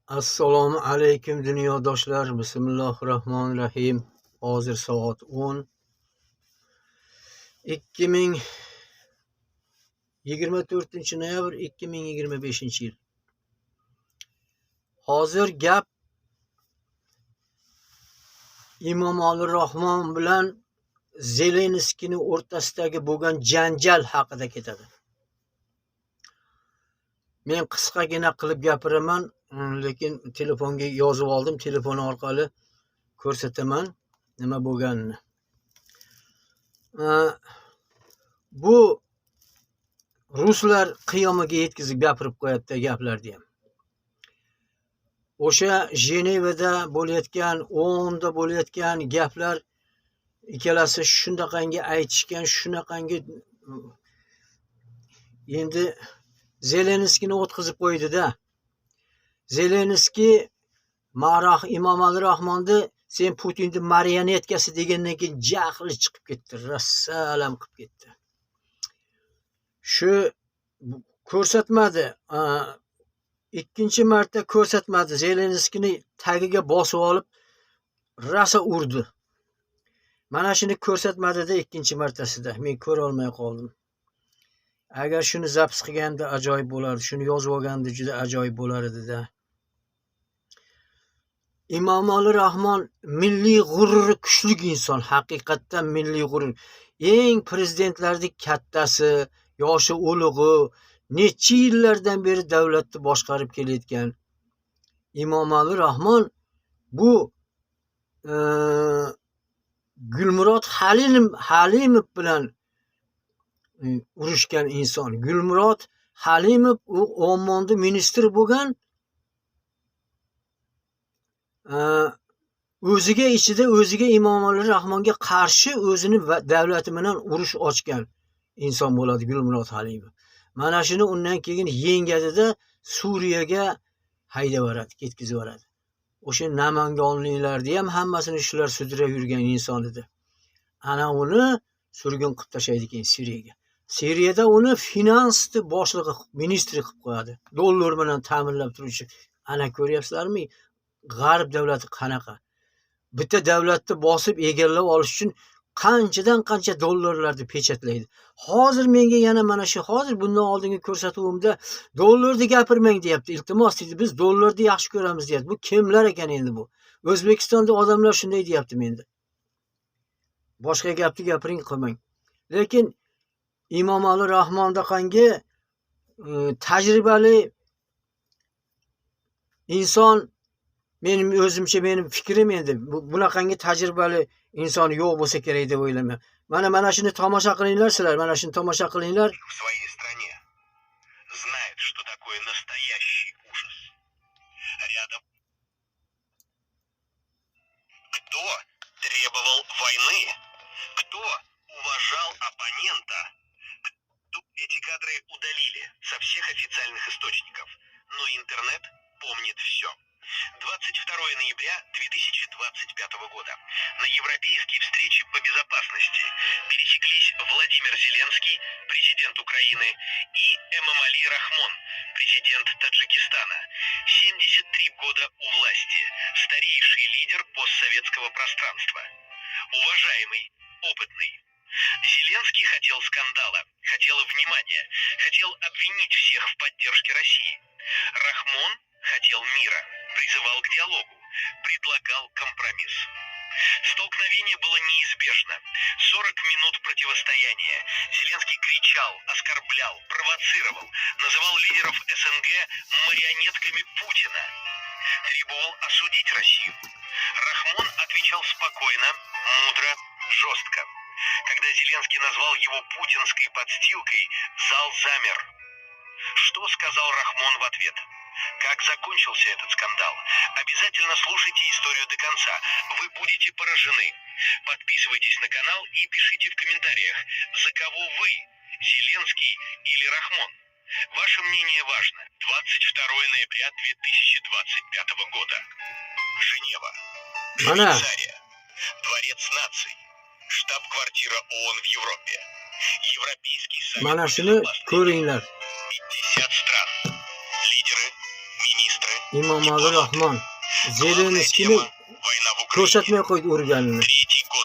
Assalomu alaykum dunyodoshlar. Bismillahirrohmanirrohim. Hozir soat 10. 24-noyabr 2025-yil. Hozir gap Emomali Rahmon bilan Zelenskiyning o'rtasidagi bo'lgan janjal haqida ketadi. Men qisqagina qilib gapiraman, lekin telefonga yozib oldim. Telefon orqali ko'rsataman nima bo'lganini. Bu ruslar qiyomaga yetkazib gapirib qo'yapti gaplarni ham. O'sha Jenevada bo'layotgan, O'nda bo'layotgan gaplar ikkalasi shunaqangi aytishgan, shunaqangi endi Zelenskiyni o'tkazib qo'ydi-da. Zelenskiy Emomali Rahmonni sen Putinning marionetkasi degandan keyin jahli chiqib ketdi, rassalam qilib ketdi. Shu ko'rsatmadi, ikkinchi marta ko'rsatmadi, Zelenskiyni tagiga bosib olib rasa urdi. Mana shuni ko'rsatmadi-da ikkinchi martasida. Men ko'ra olmay qoldim. Agar shuni zaps qilganda ajoyib bo'lardi, shuni yozib olganda juda ajoyib bo'lar edi-da. Emomali Rahmon milliy g'ururi kuchli inson, haqiqatdan milliy g'urur. Eng prezidentlarning kattasi, yoshi ulug'i, necha yillardan beri davlatni boshqarib kelayotgan Emomali Rahmon bu Gulmurod Halimov bilan urushgan inson. Gulmurod Halimov u Ommonda ministr bo'lgan, o'ziga ichida o'ziga Emomali Rahmonga qarshi o'zini davlati bilan urush ochgan inson bo'ladi Gulmurod Halimov. Mana shuni undan keyin yengadi-da, Suriyaga haydab yuboradi, ketkizib yuboradi. O'sha Namanganliklarni ham hammasini shular sudrab yurgan inson edi. Ana uni surgun qilib tashlaydi keyin Suriyaga. Suriyada uni finansni boshlig'i, ministri qilib qo'yadi. Dollar bilan ta'minlab turuvchi. Ana ko'ryapsizlarmi? G'arb davlati qanaqa? Bitta davlatni bosib egallab olish uchun qanchadan qancha dollarlarni pechatlaydi. Hozir menga yana mana shu hozir bundan oldingi ko'rsatuvimda dollarni gapirmang deyapti. Iltimos deydi, biz dollarni yaxshi ko'ramiz deyapti. Bu kimlar ekan endi bu? O'zbekistonda odamlar shunday deyapti menda. Boshqa gapni gapiring qilmang. Lekin Emomali Rahmonda qangi tajribali inson, mening o'zimcha, mening fikrim endi bunaqangi tajribali inson yo'q bo'lsa kerak deb o'ylayman. Mana shuni tomosha qilinglar sizlar, mana shuni tomosha qilinglar. В своей стране знает, что такое настоящий ужас. Рядом кто требовал войны, кто уважал оппонента. Эти кадры удалили со всех официальных источников, но интернет помнит все. 22 ноября 2025 года на европейской встрече по безопасности пересеклись Владимир Зеленский, президент Украины, и Эмомали Рахмон, президент Таджикистана. 73 года у власти, старейший лидер постсоветского пространства. Уважаемый, опытный. Зеленский хотел скандала, хотел внимания, хотел обвинить всех в поддержке России. Рахмон хотел мира, призывал к диалогу, предлагал компромисс. Столкновение было неизбежно. 40 минут противостояния. Зеленский кричал, оскорблял, провоцировал, называл лидеров СНГ марионетками Путина. Требовал осудить Россию. Рахмон отвечал спокойно, мудро, жестко. Когда Зеленский назвал его путинской подстилкой, зал замер. Что сказал Рахмон в ответ? Как закончился этот скандал? Обязательно слушайте историю до конца. Вы будете поражены. Подписывайтесь на канал и пишите в комментариях, за кого вы, Зеленский или Рахмон. Ваше мнение важно. 22 ноября 2025 года. Женева. Швейцария. Дворец наций. Штаб-квартира ООН в Европе. Европейский совет безопасности. 50 стран. Лидеры, министры, Emomali Rahmon Zelenskiyni Тема – война в Украине. ko'rsatmay qo'ydi urganini. Третий год